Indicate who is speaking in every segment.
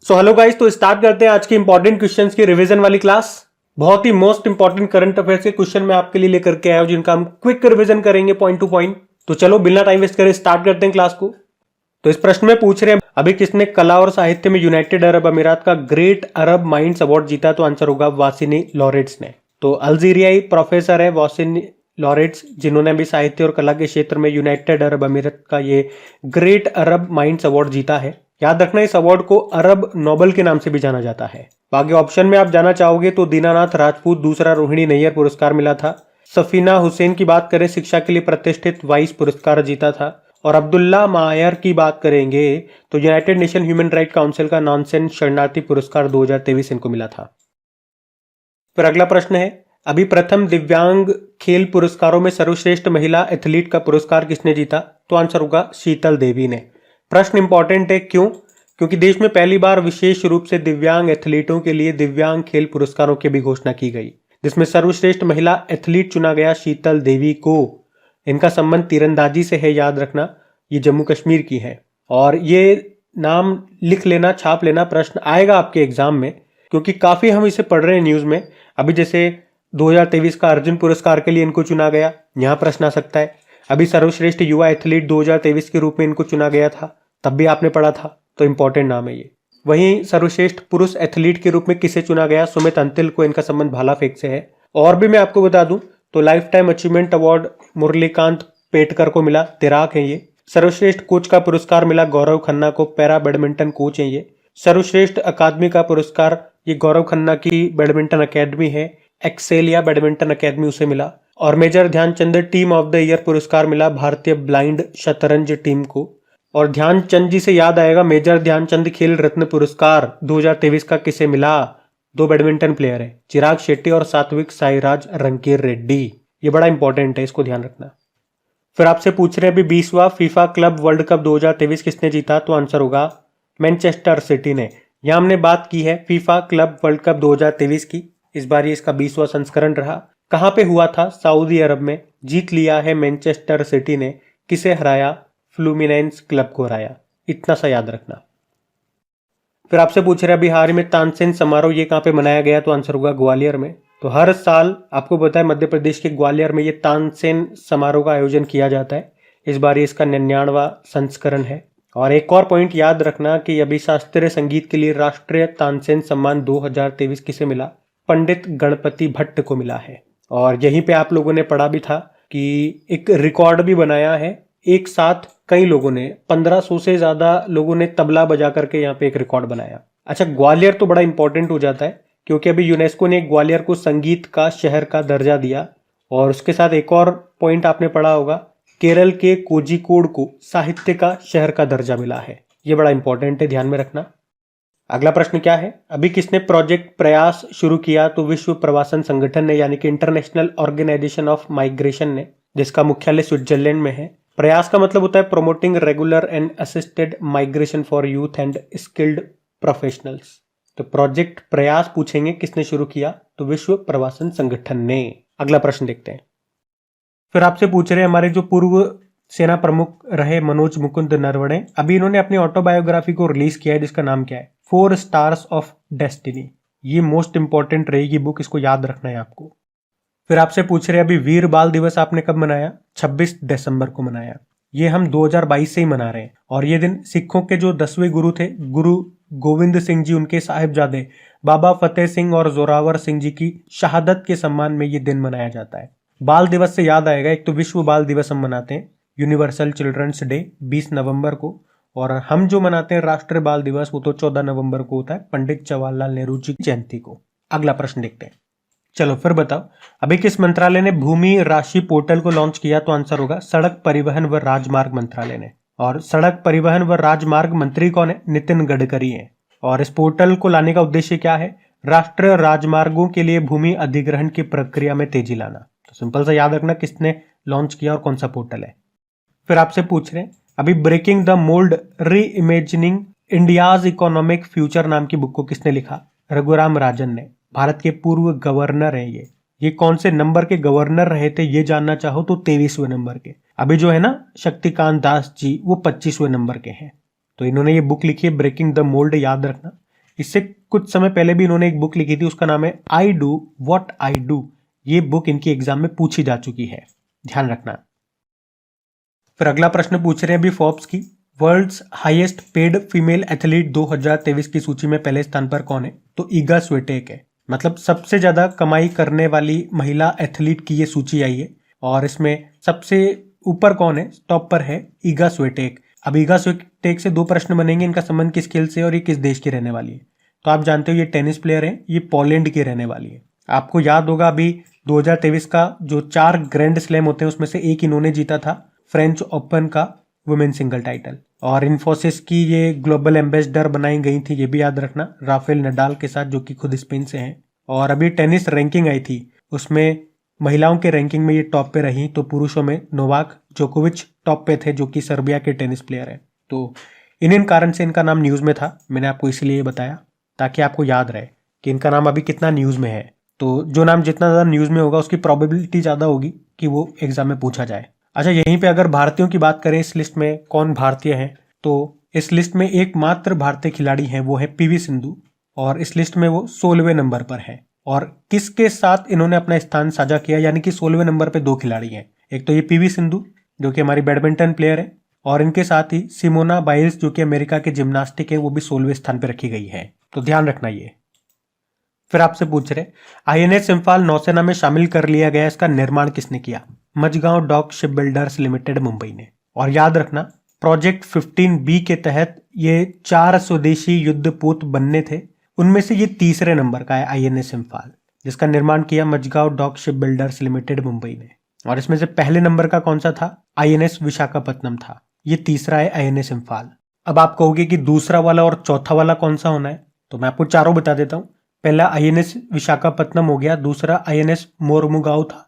Speaker 1: So hello guys, तो start करते हैं आज की इंपॉर्टेंट क्वेश्चंस की रिवीजन वाली क्लास। बहुत ही मोस्ट इंपॉर्टेंट करंट अफेयर्स के क्वेश्चन मैं आपके लिए लेकर के आया हूं, जिनका हम क्विक रिवीजन करेंगे पॉइंट टू पॉइंट। तो चलो बिना टाइम वेस्ट करे स्टार्ट करते हैं क्लास को। तो इस प्रश्न में पूछ रहे हैं, अभी किसने कला और साहित्य में यूनाइटेड अरब अमीरात का ग्रेट अरब माइंड्स अवार्ड जीता? तो आंसर होगा वासिनी लॉरेट्स ने। तो अल्जीरियाई प्रोफेसर है वासिनी लॉरेट्स, जिन्होंने भी साहित्य और कला के क्षेत्र में यूनाइटेड अरब अमीरात का ये ग्रेट अरब माइंड्स अवार्ड जीता है। याद रखना, इस अवार्ड को अरब नोबल के नाम से भी जाना जाता है। आगे ऑप्शन में आप जाना चाहोगे तो दीनानाथ राजपूत दूसरा, रोहिणी नैयर पुरस्कार मिला था। सफीना हुसैन की बात करें, शिक्षा के लिए प्रतिष्ठित वाइस पुरस्कार जीता था। और अब्दुल्ला मायर की बात करेंगे तो United nation human right council का नॉनसेंस शरणार्थी पुरस्कार 2023 इनको मिला था। फिर अगला प्रश्न है, अभी प्रथम दिव्यांग खेल पुरस्कारों में सर्वश्रेष्ठ महिला एथलीट का पुरस्कार किसने जीता? तो आंसर होगा शीतल देवी ने। प्रश्न इंपॉर्टेंट है, क्यों? क्योंकि देश में पहली बार विशेष रूप से दिव्यांग एथलीटों के लिए दिव्यांग खेल पुरस्कारों की भी घोषणा की गई, जिसमें सर्वश्रेष्ठ महिला एथलीट चुना गया शीतल देवी को। इनका संबंध तीरंदाजी से है, याद रखना, ये जम्मू कश्मीर की है। और ये नाम लिख लेना, छाप लेना, प्रश्न आएगा आपके एग्जाम में, क्योंकि काफी हम इसे पढ़ रहे हैं न्यूज में। अभी जैसे 2023 का अर्जुन पुरस्कार के लिए इनको चुना गया, यहां प्रश्न आ सकता है। अभी सर्वश्रेष्ठ युवा एथलीट 2023 के रूप में इनको चुना गया था, तब भी आपने पढ़ा था, तो इंपॉर्टेंट नाम है ये। वहीं सर्वश्रेष्ठ पुरुष एथलीट के रूप में किसे चुना गया? सुमित अंतिल को। इनका संबंध भाला फेंक से है। और भी मैं आपको बता दूं तो life time achievement award Murlikant Petkar को मिला, तैराक है ये। सर्वश्रेष्ठ कोच का पुरस्कार मिला गौरव खन्ना को, पैरा बैडमिंटन कोच है ये। सर्वश्रेष्ठ अकादमी का पुरस्कार ये गौरव खन्ना की बैडमिंटन अकेडमी है, एक्सेलिया बैडमिंटन अकेडमी, उसे मिला। और major Dhyanchand team of the year पुरस्कार मिला भारतीय ब्लाइंड शतरंज टीम को। और ध्यानचंद जी से याद आएगा, मेजर ध्यानचंद खेल रत्न पुरस्कार 2023 का किसे मिला? दो बैडमिंटन प्लेयर है, चिराग शेट्टी और सात्विक साईराज रंकीरेड्डी। ये बड़ा इंपॉर्टेंट है, इसको ध्यान रखना। फिर आपसे पूछ रहे हैं, अभी 20वां फीफा क्लब वर्ल्ड कप 2023 किसने जीता? तो आंसर होगा मैनचेस्टर सिटी ने। यहां हमने बात की है फीफा क्लब वर्ल्ड कप 2023 की। इस बार ये इसका 20वां संस्करण रहा। कहां पे हुआ था? सऊदी अरब में। जीत लिया है मैनचेस्टर सिटी ने। किसे हराया? फ्लूमिनेंस क्लब को हराया। इतना सा याद रखना। फिर आपसे पूछ रहे हैं, बिहार में तानसेन समारोह ये कहां पे मनाया गया? तो आंसर होगा ग्वालियर में। तो हर साल आपको पता है मध्य प्रदेश के ग्वालियर में ये तानसेन समारोह का आयोजन किया जाता है। इस बार ये इसका 99वां संस्करण है। और एक और पॉइंट याद रखना कि अभी शास्त्रीय संगीत के लिए राष्ट्रीय तानसेन सम्मान 2023 किसे मिला? पंडित गणपति भट्ट को मिला है। और यहीं पे आप लोगों ने पढ़ा भी था कि एक रिकॉर्ड भी बनाया है, एक साथ कई लोगों ने, 1500 से ज्यादा लोगों ने तबला बजा करके यहाँ पे एक रिकॉर्ड बनाया। अच्छा, ग्वालियर तो बड़ा इंपॉर्टेंट हो जाता है, क्योंकि अभी यूनेस्को ने ग्वालियर को संगीत का शहर का दर्जा दिया। और उसके साथ एक और पॉइंट आपने पढ़ा होगा, केरल के कोझिकोड को साहित्य का शहर का दर्जा मिला है। ये बड़ा इंपॉर्टेंट है, ध्यान में रखना। अगला प्रश्न क्या है, अभी किसने प्रोजेक्ट प्रयास शुरू किया? तो विश्व प्रवासन संगठन ने, यानी कि इंटरनेशनल ऑर्गेनाइजेशन ऑफ माइग्रेशन ने, जिसका मुख्यालय स्विट्जरलैंड में है। प्रयास का मतलब होता है promoting regular and assisted migration for youth and skilled professionals. तो प्रोजेक्ट प्रयास पूछेंगे किसने शुरू किया? तो विश्व प्रवासन संगठन ने। अगला प्रश्न देखते हैं। फिर आपसे पूछ रहे हैं, हमारे जो पूर्व सेना प्रमुख रहे मनोज मुकुंद नरवणे, अभी इन्होंने अपनी ऑटोबायोग्राफी को रिलीज किया है, जिसका नाम क्या है? 4 स्टार्स ऑफ डेस्टिनी। ये मोस्ट इंपॉर्टेंट रहेगी बुक, इसको याद रखना है आपको। फिर आपसे पूछ रहे हैं, अभी वीर बाल दिवस आपने कब मनाया? 26 दिसंबर को मनाया। ये हम 2022 से ही मना रहे हैं। और ये दिन सिखों के जो 10वें गुरु थे, गुरु गोविंद सिंह जी, उनके साहिबजादे बाबा फतेह सिंह और जोरावर सिंह जी की शहादत के सम्मान में ये दिन मनाया जाता है। बाल दिवस से याद आएगा, एक तो विश्व बाल दिवस हम मनाते हैं, यूनिवर्सल चिल्ड्रंस डे 20 नवंबर को। और हम जो मनाते हैं राष्ट्रीय बाल दिवस, वो तो 14 नवंबर को होता है, पंडित जवाहरलाल नेहरू जी की जयंती को। अगला प्रश्न देखते हैं। चलो फिर बताओ, अभी किस मंत्रालय ने भूमि राशि पोर्टल को लॉन्च किया? तो आंसर होगा सड़क परिवहन व राजमार्ग मंत्रालय ने। और सड़क परिवहन व राजमार्ग मंत्री कौन है? नितिन गडकरी है। और इस पोर्टल को लाने का उद्देश्य क्या है? राष्ट्रीय राजमार्गों के लिए भूमि अधिग्रहण की प्रक्रिया में तेजी लाना। तो सिंपल सा याद रखना किसने लॉन्च किया और कौन सा पोर्टल है। फिर आपसे पूछ रहे हैं, अभी ब्रेकिंग द मोल्ड री इमेजिनिंग इंडियाज इकोनॉमिक फ्यूचर नाम की बुक को किसने लिखा? रघुराम राजन ने। भारत के पूर्व गवर्नर हैं ये कौन से नंबर के गवर्नर रहे थे ये जानना चाहो तो 23वें नंबर के। अभी जो है ना शक्तिकांत दास जी, वो 25वें नंबर के हैं। तो इन्होंने ये बुक लिखी है ब्रेकिंग द मोल्ड, याद रखना। इससे कुछ समय पहले भी इन्होंने एक बुक लिखी थी, उसका नाम है I do what I do. ये बुक इनकी एग्जाम में पूछी जा चुकी है, ध्यान रखना। फिर अगला प्रश्न पूछ रहे हैं अभी फोर्ब्स की, world's highest paid female athlete 2023 की सूची में पहले स्थान पर कौन है? तो ईगा स्विटेक है। मतलब सबसे ज्यादा कमाई करने वाली महिला एथलीट की ये सूची आई है और इसमें सबसे ऊपर कौन है? टॉप पर है ईगा स्विटेक। अब ईगा स्विटेक से दो प्रश्न बनेंगे, इनका संबंध किस खेल से और ये किस देश की रहने वाली है? तो आप जानते हो ये टेनिस प्लेयर है, ये पोलैंड की रहने वाली है। आपको याद होगा अभी 2023 का जो 4 ग्रैंड स्लैम होते हैं उसमें से एक इन्होंने जीता था, फ्रेंच ओपन का वुमेन सिंगल टाइटल। और इन्फोसिस की ये ग्लोबल एम्बेसडर बनाई गई थी, ये भी याद रखना, राफेल नडाल के साथ, जो कि खुद स्पेन से हैं। और अभी टेनिस रैंकिंग आई थी, उसमें महिलाओं के रैंकिंग में ये टॉप पे रही, तो पुरुषों में नोवाक जोकोविच टॉप पे थे, जो कि सर्बिया के टेनिस प्लेयर हैं। तो इन कारण से इनका नाम न्यूज़ में था, मैंने आपको इसलिए बताया ताकि आपको याद रहे कि इनका नाम अभी कितना न्यूज़ में है। तो जो नाम जितना ज़्यादा न्यूज़ में होगा उसकी प्रोबेबिलिटी ज़्यादा होगी कि वो एग्जाम में पूछा जाए। अच्छा, यहीं पे अगर भारतीयों की बात करें, इस लिस्ट में कौन भारतीय हैं, तो इस लिस्ट में एकमात्र भारतीय खिलाड़ी हैं, वो है पीवी सिंधु, और इस लिस्ट में वो 16वें नंबर पर है। और किसके साथ इन्होंने अपना स्थान साझा किया, यानी कि 16वें नंबर पे दो खिलाड़ी हैं। एक तो ये पीवी सिंधु जो कि हमारी बैडमिंटन प्लेयर है, और इनके साथ ही सिमोना बाइल्स जो कि अमेरिका के जिम्नास्टिक है, वो भी 16वें स्थान पर रखी गई है, तो ध्यान रखना ये। फिर आपसे पूछ रहे आईएनएस इंफाल नौसेना में शामिल कर लिया गया, इसका निर्माण किसने किया? Mazagon dock ship builders limited Mumbai ने। और याद रखना प्रोजेक्ट 15B के तहत ये 4 स्वदेशी युद्धपोत बनने थे, उनमें से ये तीसरे नंबर का है आईएनएस इंफाल, जिसका निर्माण किया Mazagon dock ship builders limited Mumbai ने। और इसमें से पहले नंबर का कौन सा था? आईएनएस विशाखापत्तनम था। ये तीसरा है आईएनएस इंफाल। अब आप कहोगे कि दूसरा वाला और चौथा वाला कौन सा होना है, तो मैं आपको चारों बता देता हूं। पहला आईएनएस विशाखापत्तनम हो गया, दूसरा आईएनएस मोरमुगांव था,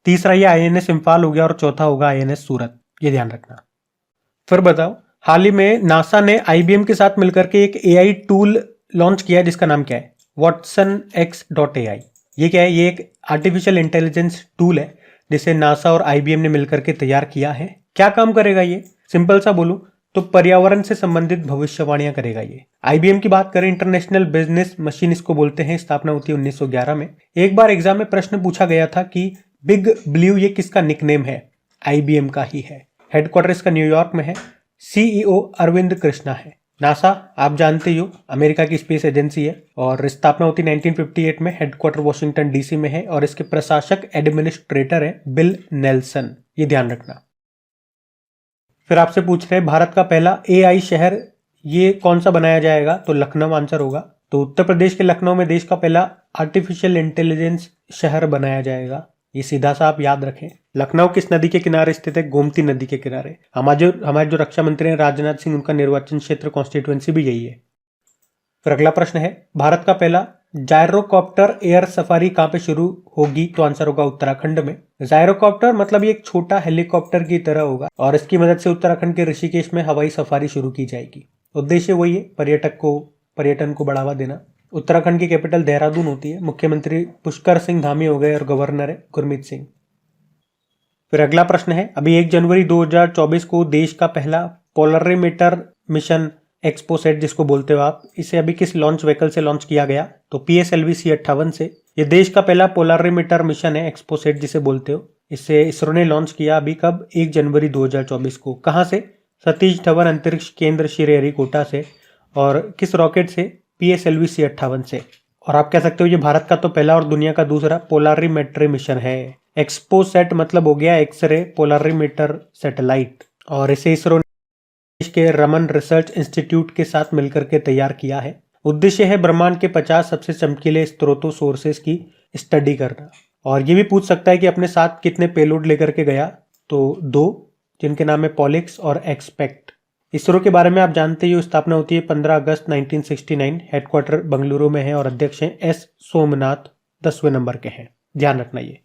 Speaker 1: तीसरा ये आईएनएस इंफाल हो गया, और चौथा होगा आईएनएस सूरत। ये ध्यान रखना। फिर बताओ, हाल ही में नासा ने आईबीएम के साथ मिलकर के एक एआई टूल लॉन्च किया है, जिसका नाम क्या है? watsonx.ai। ये क्या है? ये एक आर्टिफिशियल इंटेलिजेंस टूल है जिसे नासा और आईबीएम ने मिलकर के तैयार किया है। क्या काम करेगा ये? सिंपल सा बोलूं तो पर्यावरण से संबंधित भविष्यवाणियां करेगा ये। आईबीएम की बात करें, इंटरनेशनल बिजनेस मशीन इसको बोलते हैं, स्थापना होती है 1911 में। एक बार एग्जाम में प्रश्न पूछा गया था कि बिग ब्लू ये किसका निकनेम है? आईबीएम का ही है। हेडक्वार्टर इसका न्यूयॉर्क में है, सीईओ अरविंद कृष्णा है। नासा आप जानते ही हो, अमेरिका की स्पेस एजेंसी है, और स्थापना होती 1958 में, हेडक्वार्टर वॉशिंगटन डीसी में है, और इसके प्रशासक एडमिनिस्ट्रेटर है बिल नेल्सन। ये ध्यान रखना। फिर आपसे पूछ रहे हैं भारत का पहला एआई शहर ये कौन सा बनाया जाएगा? तो लखनऊ आंसर होगा। तो उत्तर प्रदेश के लखनऊ में देश का पहला आर्टिफिशियल इंटेलिजेंस शहर बनाया जाएगा। ये सीधा सा आप याद रखें। लखनऊ किस नदी के किनारे स्थित है? गोमती नदी के किनारे। हमारे जो रक्षा मंत्री हैं राजनाथ सिंह, उनका निर्वाचन क्षेत्र कॉन्स्टिट्यूएंसी भी यही है। फिर अगला प्रश्न है, भारत का पहला जायरोकॉप्टर एयर सफारी कहां पे शुरू होगी? तो आंसर होगा उत्तराखंड में। जायरोकॉप्टर मतलब ये एक छोटा हेलीकॉप्टर की तरह होगा, और इसकी मदद से उत्तराखंड के ऋषिकेश में हवाई सफारी शुरू की जाएगी। उद्देश्य वही है, पर्यटन को बढ़ावा देना। उत्तराखंड की कैपिटल देहरादून होती है, मुख्यमंत्री पुष्कर सिंह धामी हो गए, और गवर्नर है गुरमीत सिंह। फिर अगला प्रश्न है, अभी 1 जनवरी 2024 को देश का पहला पोलरीमीटर मिशन एक्सपोसेट जिसको बोलते हो आप, इसे अभी किस लॉन्च व्हीकल से लॉन्च किया गया? तो PSLV C58 से। ये देश का पहला पोलरीमीटर मिशन है, एक्सपोसेट जिसे बोलते हो। इसे इसरो ने लॉन्च किया अभी कब? 1 जनवरी 2024 को। कहां से? सतीश धवन अंतरिक्ष केंद्र श्रीहरिकोटा से। और किस रॉकेट से? PSLV C58 से। और आप कह सकते हो ये भारत का तो पहला और दुनिया का दूसरा पोलरीमेट्री मिशन है। एक्सपोसेट मतलब हो गया एक्सरे पोलरीमीटर सैटेलाइट, और इसे इसरो देश के रमन रिसर्च इंस्टीट्यूट के साथ मिलकर के तैयार किया है। उद्देश्य है ब्रह्मांड के 50 सबसे चमकीले स्रोतों सोर्सेस की स्टडी करना। और ये भी पूछ सकता है कि अपने साथ कितने पेलोड लेकर के गया? तो 2, जिनके नाम है पॉलिक्स और एक्सपेक्ट। इसरो के बारे में आप जानते ही, स्थापना होती है 15 अगस्त 1969, हेडक्वार्टर बंगलुरु में है, और अध्यक्ष हैं S सोमनाथ, 10वें नंबर के हैं। ध्यान रखना ये।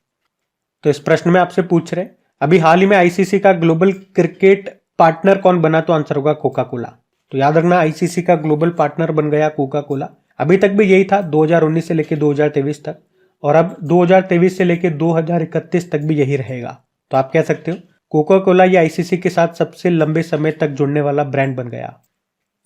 Speaker 1: तो इस प्रश्न में आपसे पूछ रहे अभी हाल ही में आईसीसी का ग्लोबल क्रिकेट पार्टनर कौन बना? तो आंसर होगा कोका कोला। तो याद रखना आईसीसी का ग्लोबल पार्टनर बन गया कोका कोला। अभी तक भी यही था 2019 से लेकर 2023 तक, और अब 2023 से लेकर 2031 तक भी यही रहेगा। तो आप कह सकते हो कोका कोला ये आईसीसी के साथ सबसे लंबे समय तक जुड़ने वाला ब्रांड बन गया।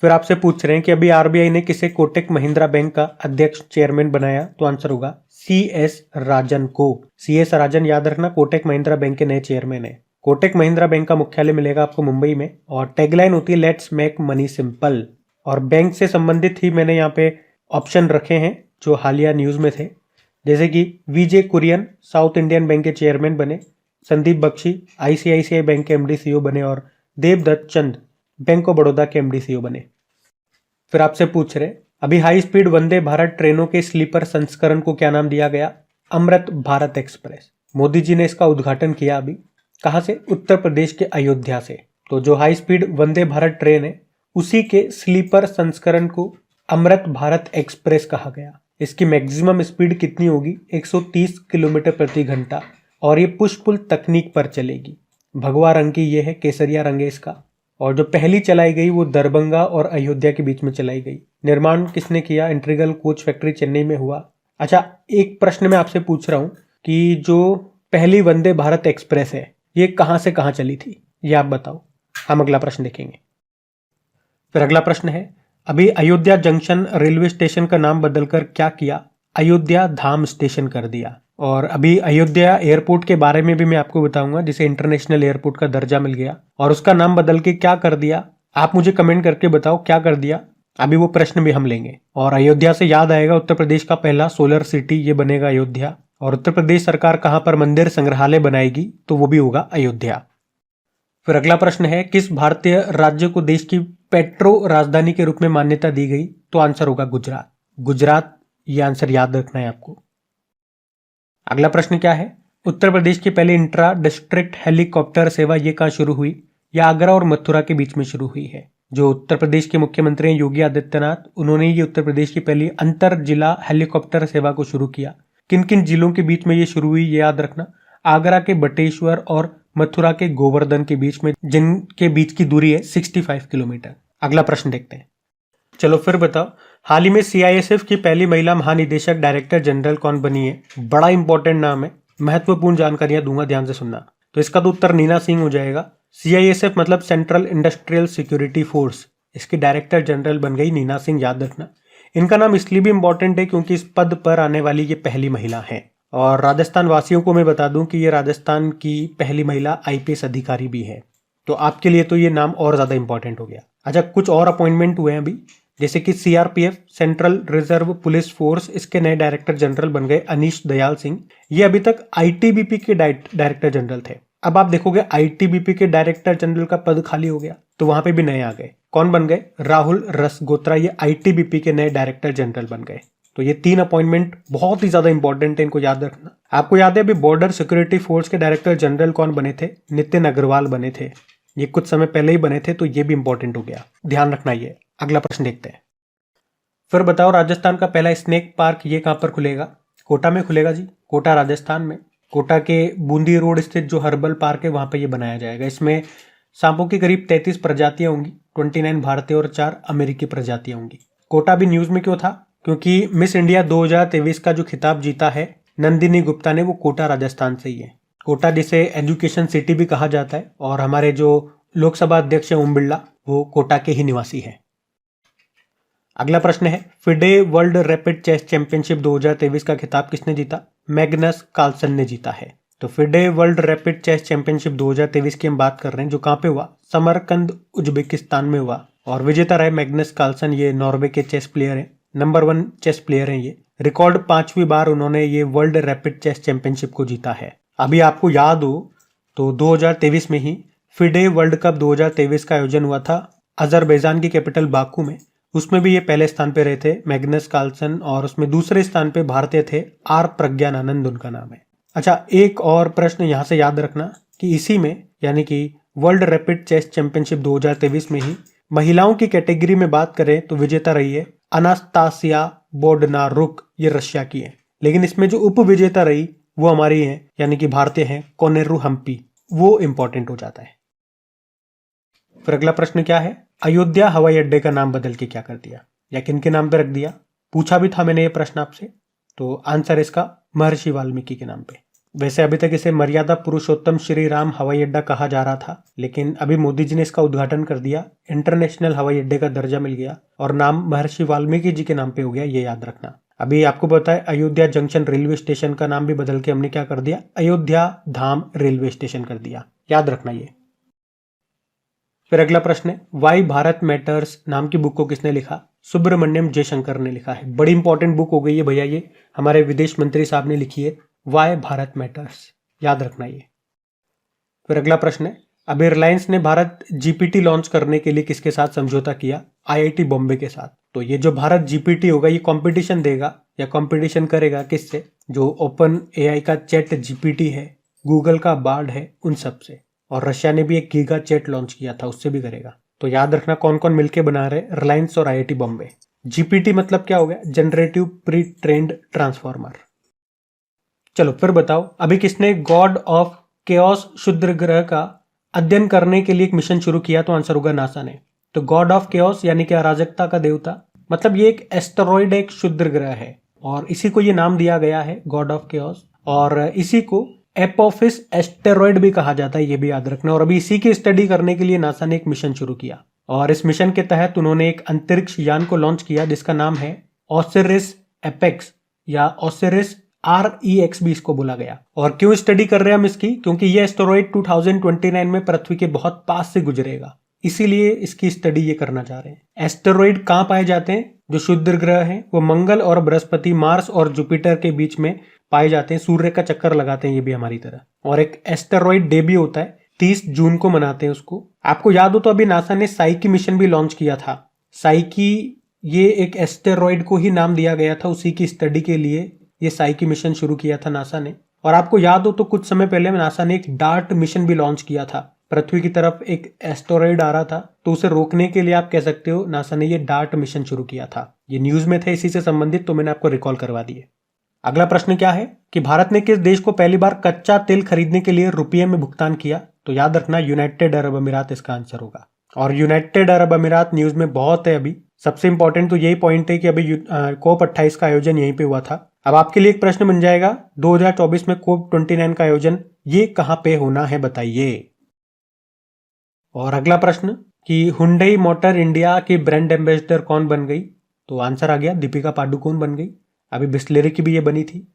Speaker 1: फिर आपसे पूछ रहे हैं कि अभी आरबीआई ने किसे कोटक महिंद्रा बैंक का अध्यक्ष चेयरमैन बनाया, तो आंसर होगा CS राजन को। CS राजन याद रखना कोटक महिंद्रा बैंक के नए चेयरमैन है। कोटक महिंद्रा बैंक का मुख्यालय मिलेगा आपको मुंबई में और टैगलाइन होती है लेट्स मेक मनी सिंपल। और बैंक से संबंधित ही मैंने यहाँ पे ऑप्शन रखे हैं जो हालिया न्यूज में थे, जैसे कि VJ Kurien South Indian bank के चेयरमैन बने, संदीप बख्शी ICICI बैंक के MD CEO बने और देवदत्त चंद बैंक ऑफ बड़ौदा के MD CEO बने। फिर आपसे पूछ रहे अभी हाई स्पीड वंदे भारत ट्रेनों के स्लीपर संस्करण को क्या नाम दिया गया, अमृत भारत एक्सप्रेस। मोदी जी ने इसका उद्घाटन किया अभी, कहां से, उत्तर प्रदेश के अयोध्या से। तो जो high speed Vande Bharat train है उसी के स्लीपर संस्करण को अमृत भारत एक्सप्रेस कहा गया। इसकी मैक्सिमम स्पीड कितनी होगी, 130 किलोमीटर प्रति घंटा और ये पुश पुल तकनीक पर चलेगी। भगवा रंग की ये है, केसरिया रंग है इसका। और जो पहली चलाई गई वो दरभंगा और अयोध्या के बीच में चलाई गई। निर्माण किसने किया, इंटीग्रल कोच फैक्ट्री चेन्नई में हुआ। अच्छा, एक प्रश्न मैं आपसे पूछ रहा हूं कि जो पहली वंदे भारत एक्सप्रेस है ये कहां से कहां चली थी, ये आप बताओ। हम अगला प्रश्न देखेंगे। फिर अगला प्रश्न है अभी अयोध्या जंक्शन रेलवे स्टेशन का नाम बदलकर क्या किया, अयोध्या धाम स्टेशन कर दिया। और अभी अयोध्या एयरपोर्ट के बारे में भी मैं आपको बताऊंगा, जिसे इंटरनेशनल एयरपोर्ट का दर्जा मिल गया और उसका नाम बदल के क्या कर दिया। आप मुझे कमेंट करके बताओ क्या कर दिया, अभी वो प्रश्न भी हम लेंगे। और अयोध्या से याद आएगा उत्तर प्रदेश का पहला सोलर सिटी ये बनेगा अयोध्या। और उत्तर प्रदेश सरकार कहां पर मंदिर संग्रहालय बनाएगी, तो वो भी होगा अयोध्या। फिर अगला प्रश्न है किस भारतीय राज्य को देश की पेट्रो राजधानी के रूप में मान्यता दी गई, तो आंसर होगा गुजरात। गुजरात, ये आंसर याद रखना है आपको। अगला प्रश्न क्या है, उत्तर प्रदेश की पहली इंट्रा डिस्ट्रिक्ट हेलीकॉप्टर सेवा ये कहां शुरू हुई, या आगरा और मथुरा के बीच में शुरू हुई है। जो उत्तर प्रदेश के मुख्यमंत्री हैं योगी आदित्यनाथ, उन्होंने ये उत्तर प्रदेश की पहली अंतर जिला हेलीकॉप्टर सेवा को शुरू किया। किन किन जिलों के बीच में ये शुरू हुई ये याद रखना, आगरा के बटेश्वर और मथुरा के गोवर्धन के बीच में, जिनके बीच की दूरी है 65 किलोमीटर। अगला प्रश्न देखते हैं। चलो फिर बताओ, हाल ही में CISF की पहली महिला महानिदेशक डायरेक्टर जनरल कौन बनी है। बड़ा इंपॉर्टेंट नाम है, महत्वपूर्ण जानकारियां दूंगा, ध्यान से सुनना। तो इसका तो उत्तर नीना सिंह हो जाएगा। CISF मतलब सेंट्रल इंडस्ट्रियल सिक्योरिटी फोर्स, इसकी डायरेक्टर जनरल बन गई नीना सिंह, याद रखना। इनका नाम इसलिए भी इंपॉर्टेंट है क्योंकि इस पद पर आने वाली ये पहली महिला है। और राजस्थान वासियों को मैं बता दूं कि ये राजस्थान की पहली महिला IPS अधिकारी भी है, तो आपके लिए तो ये नाम और ज्यादा इंपॉर्टेंट हो गया। अच्छा, कुछ और अपॉइंटमेंट हुए हैं अभी, जैसे कि CRPF central reserve police force, इसके नए डायरेक्टर जनरल बन गए अनीश दयाल सिंह। ये अभी तक ITBP के डायरेक्टर जनरल थे। अब आप देखोगे ITBP के डायरेक्टर जनरल का पद खाली हो गया, तो वहां पे भी नए आ गए। कौन बन गए, राहुल रसगोत्रा, ये ITBP के नए डायरेक्टर जनरल बन गए। तो ये 3 अपॉइंटमेंट बहुत ही ज्यादा इंपॉर्टेंट है, इनको याद रखना। आपको याद है अभी बॉर्डर सिक्योरिटी फोर्स के डायरेक्टर जनरल कौन बने थे, नितिन अग्रवाल बने थे। ये कुछ समय पहले ही बने थे, तो ये भी इंपॉर्टेंट हो गया, ध्यान रखना ये। अगला प्रश्न देखते हैं। फिर बताओ, राजस्थान का पहला स्नेक पार्क ये कहां पर खुलेगा, कोटा में खुलेगा जी, कोटा राजस्थान में। कोटा के बूंदी रोड स्थित जो हर्बल पार्क है वहां पर ये बनाया जाएगा। इसमें सांपों की करीब 33 प्रजातियां होंगी, 29 भारतीय और 4 अमेरिकी प्रजातियां होंगी। कोटा भी न्यूज में क्यों था, क्योंकि मिस इंडिया 2023 का जो खिताब जीता है नंदिनी गुप्ता ने, वो कोटा राजस्थान से ही है। कोटा जिसे एजुकेशन सिटी भी कहा जाता है, और हमारे जो लोकसभा अध्यक्ष हैं ओम बिरला, वो कोटा के ही निवासी हैं। अगला प्रश्न है, FIDE world rapid chess championship 2023 का खिताब किसने जीता, मैग्नस कार्लसन ने जीता है। तो FIDE world rapid chess championship 2023 की हम बात कर रहे हैं, जो कहां पे हुआ, समरकंद उज्बेकिस्तान में हुआ। और विजेता रहे मैग्नस कार्लसन, ये नॉर्वे के चेस प्लेयर हैं, नंबर 1 चेस प्लेयर हैं ये। रिकॉर्ड 5वीं बार उन्होंने ये वर्ल्ड रैपिड चेस चैंपियनशिप को जीता है। अभी आपको याद हो तो 2023 में ही फिडे वर्ल्ड कप 2023 का आयोजन हुआ था अजरबैजान की कैपिटल बाकू में। उसमें भी ये पहले स्थान पे रहे थे मैग्नस कार्लसन, और उसमें दूसरे स्थान पे भारतीय थे आर प्रज्ञानंद उनका नाम है। अच्छा, एक और प्रश्न यहां से याद रखना कि इसी में, यानी कि वर्ल्ड रैपिड चेस चैंपियनशिप 2023 में ही महिलाओं की कैटेगरी में बात करें तो विजेता रही है अनास्तासिया बोडनारुक, ये रशिया की है। लेकिन इसमें जो उप विजेता रही वो हमारी है, यानी कि भारतीय है कोनेरू हम्पी, वो इंपॉर्टेंट हो जाता है। फिर अगला प्रश्न क्या है, अयोध्या हवाई अड्डे का नाम बदल के क्या कर दिया, या किन के नाम पे रख दिया। पूछा भी था मैंने ये प्रश्न आपसे, तो आंसर इसका महर्षि वाल्मीकि के नाम पे। वैसे अभी तक इसे मर्यादा पुरुषोत्तम श्री राम हवाई अड्डा कहा जा रहा था, लेकिन अभी मोदी जी ने इसका उद्घाटन कर दिया, इंटरनेशनल हवाई अड्डे का दर्जा मिल गया और नाम महर्षि वाल्मीकि जी के नाम पे हो गया, ये याद रखना। अभी आपको पता है अयोध्या जंक्शन रेलवे स्टेशन का नाम भी बदल के हमने क्या कर दिया, अयोध्या धाम रेलवे स्टेशन कर दिया, याद रखना ये। फिर अगला प्रश्न है, वाई भारत मैटर्स नाम की बुक को किसने लिखा? सुब्रमण्यम जयशंकर ने लिखा है। बड़ी इंपॉर्टेंट बुक हो गई है भैया, ये हमारे विदेश मंत्री साहब ने लिखी है, वाई भारत मैटर्स, याद रखना ये। फिर अगला प्रश्न है, अभी रिलायंस ने भारत जीपीटी लॉन्च करने के लिए किसके साथ समझौता किया? आईआईटी बॉम्बे के साथ। तो ये जो भारत जीपीटी होगा ये कंपटीशन देगा या कंपटीशन करेगा किससे? जो ओपन एआई का चैट जीपीटी है, गूगल का बार्ड है, उन सब से। और रशिया ने भी एक गीगा चैट लॉन्च किया था, उससे भी करेगा। तो याद रखना कौन कौन मिलके बना रहे, रिलायंस और आईआईटी बॉम्बे। जीपीटी मतलब क्या हो गया? Generative pre trained transformer. चलो फिर बताओ, अभी किसने गॉड ऑफ केओस क्षुद्र ग्रह का अध्ययन करने के लिए एक मिशन शुरू किया? तो आंसर होगा नासा ने। तो गॉड ऑफ केओस यानी कि अराजकता का देवता, मतलब ये एक एस्टेरॉइड, एक क्षुद्र ग्रह है और इसी को ये नाम दिया गया है गॉड ऑफ केओस, और इसी को एपोफिस एस्टेरॉइड भी कहा जाता है, ये भी याद रखना। और अभी इसी की स्टडी करने के लिए नासा ने एक मिशन शुरू किया और इस मिशन के तहत उन्होंने एक अंतरिक्ष यान को लॉन्च किया जिसका नाम है ओसिरिस एपेक्स या ओसिरिस REX भी इसको बोला गया। और क्यों स्टडी कर रहे हैं हम इसकी? क्योंकि ये एस्टेरॉइड 2029 में पृथ्वी के बहुत पास से गुजरेगा, इसीलिए इसकी स्टडी ये करना चाह रहे हैं। एस्टेरॉइड कहाँ पाए जाते हैं? जो क्षुद्र ग्रह हैं वो मंगल और बृहस्पति, मार्स और जुपिटर के बीच में पाए जाते हैं, सूर्य का चक्कर लगाते हैं ये भी हमारी तरह। और एक एस्टेरॉइड डे भी होता है, 30 जून को मनाते हैं उसको। आपको याद हो तो अभी नासा ने साइकी मिशन भी लॉन्च किया था। साइकी, ये एक एस्टेरॉइड को ही नाम दिया गया था, उसी की स्टडी के लिए ये साइकी मिशन शुरू किया था नासा ने। और आपको याद हो तो कुछ समय पहले नासा ने एक डार्ट मिशन भी लॉन्च किया था। पृथ्वी की तरफ एक एस्टेरॉइड आ रहा था, तो उसे रोकने के लिए आप कह सकते हो नासा ने ये डार्ट मिशन शुरू किया था। ये न्यूज में थे इसी से संबंधित, तो मैंने आपको रिकॉल करवा दिए। अगला प्रश्न क्या है कि भारत ने किस देश को पहली बार कच्चा तेल खरीदने के लिए रुपये में भुगतान किया? तो याद रखना यूनाइटेड अरब अमीरात इसका आंसर होगा। और यूनाइटेड अरब अमीरात न्यूज में बहुत है अभी। सबसे इंपॉर्टेंट तो यही पॉइंट है कि अभी कोप 28 का आयोजन यहीं पे हुआ था। अब आपके लिए एक प्रश्न बन जाएगा, 2024 में कोप 29 का आयोजन ये कहां पे होना है बताइए। और अगला प्रश्न कि हुंडई मोटर इंडिया की ब्रांड एम्बेसडर कौन बन गई? तो आंसर आ गया दीपिका पादुकोण बन गई। अभी बिस्लेरी की भी ये बनी थी।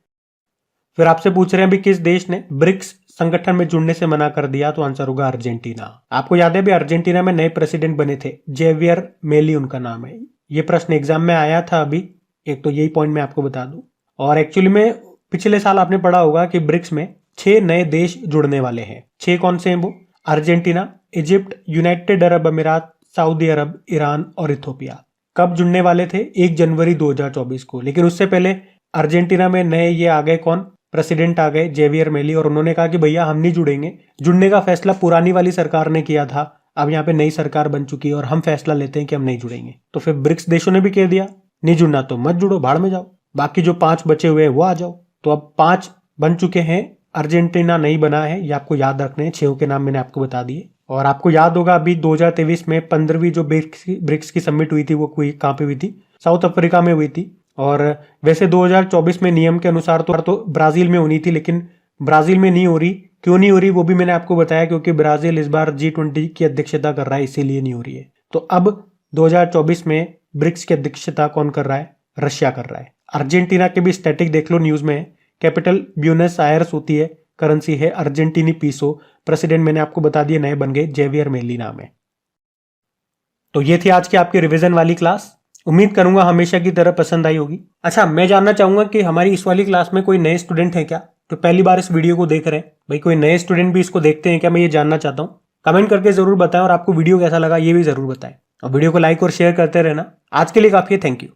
Speaker 1: फिर आपसे पूछ रहे हैं अभी किस देश ने ब्रिक्स संगठन में जुड़ने से मना कर दिया? तो आंसर होगा अर्जेंटीना। आपको याद है भी अर्जेंटीना में नए प्रेसिडेंट बने थे, जेवियर मेली उनका नाम है। ये प्रश्न एग्जाम में आया था अभी, एक तो यही पॉइंट मैं आपको बता दूं। और एक्चुअली में पिछले साल आपने पढ़ा होगा कि ब्रिक्स में 6 नए देश जुड़ने वाले हैं। 6 कौन से हैं वो? अर्जेंटीना, इजिप्ट, यूनाइटेड अरब अमीरात, सऊदी अरब, ईरान और इथोपिया। कब जुड़ने वाले थे? 1 जनवरी 2024 को। लेकिन उससे पहले अर्जेंटीना में नए ये आ गए, कौन? प्रेसिडेंट आ गए जेवियर मेली, और उन्होंने कहा कि भैया हम नहीं जुड़ेंगे। जुड़ने का फैसला पुरानी वाली सरकार ने किया था, अब यहाँ पे नई सरकार बन चुकी है और हम फैसला लेते हैं कि हम नहीं जुड़ेंगे। तो फिर ब्रिक्स देशों ने भी कह दिया नहीं जुड़ना तो मत जुड़ो, भाड़ में जाओ, बाकी जो 5 बचे हुए हैं वो आ जाओ। तो अब 5 बन चुके हैं, अर्जेंटीना नहीं बना है, ये आपको याद रखने हैं। 6 के नाम मैंने आपको बता दिए। और आपको याद होगा अभी 2023 में 15वीं जो ब्रिक्स की समिट हुई थी वो कहाँ पे हुई थी? साउथ अफ्रीका में हुई थी। और वैसे 2024 में नियम के अनुसार तो ब्राजील में होनी थी, लेकिन ब्राजील में नहीं हो रही। क्यों नहीं हो रही वो भी मैंने आपको बताया, क्योंकि ब्राजील इस बार G20 की अध्यक्षता कर रहा है, इसीलिए नहीं हो रही है। तो अब 2024 में ब्रिक्स की अध्यक्षता कौन कर रहा है? रशिया कर रहा है। अर्जेंटीना के भी स्टैटिक देख लो, न्यूज में कैपिटल ब्यूनस आयर्स होती है, करेंसी है अर्जेंटीनी पीसो। प्रेसिडेंट मैंने आपको बता दिया नए बन गए, जेवियर मेली नाम है। तो ये थी आज की आपकी रिवीजन वाली क्लास। उम्मीद करूंगा हमेशा की तरह पसंद आई होगी। अच्छा, मैं जानना चाहूंगा कि हमारी इस वाली क्लास में कोई नए स्टूडेंट है क्या? तो पहली बार इस वीडियो को देख रहे हैं भाई, कोई नए स्टूडेंट भी इसको देखते हैं क्या? मैं ये जानना चाहता हूँ। कमेंट करके जरूर बताएं और आपको वीडियो कैसा लगा ये भी जरूर बताएं। और वीडियो को लाइक और शेयर करते रहना। आज के लिए काफी है, थैंक यू।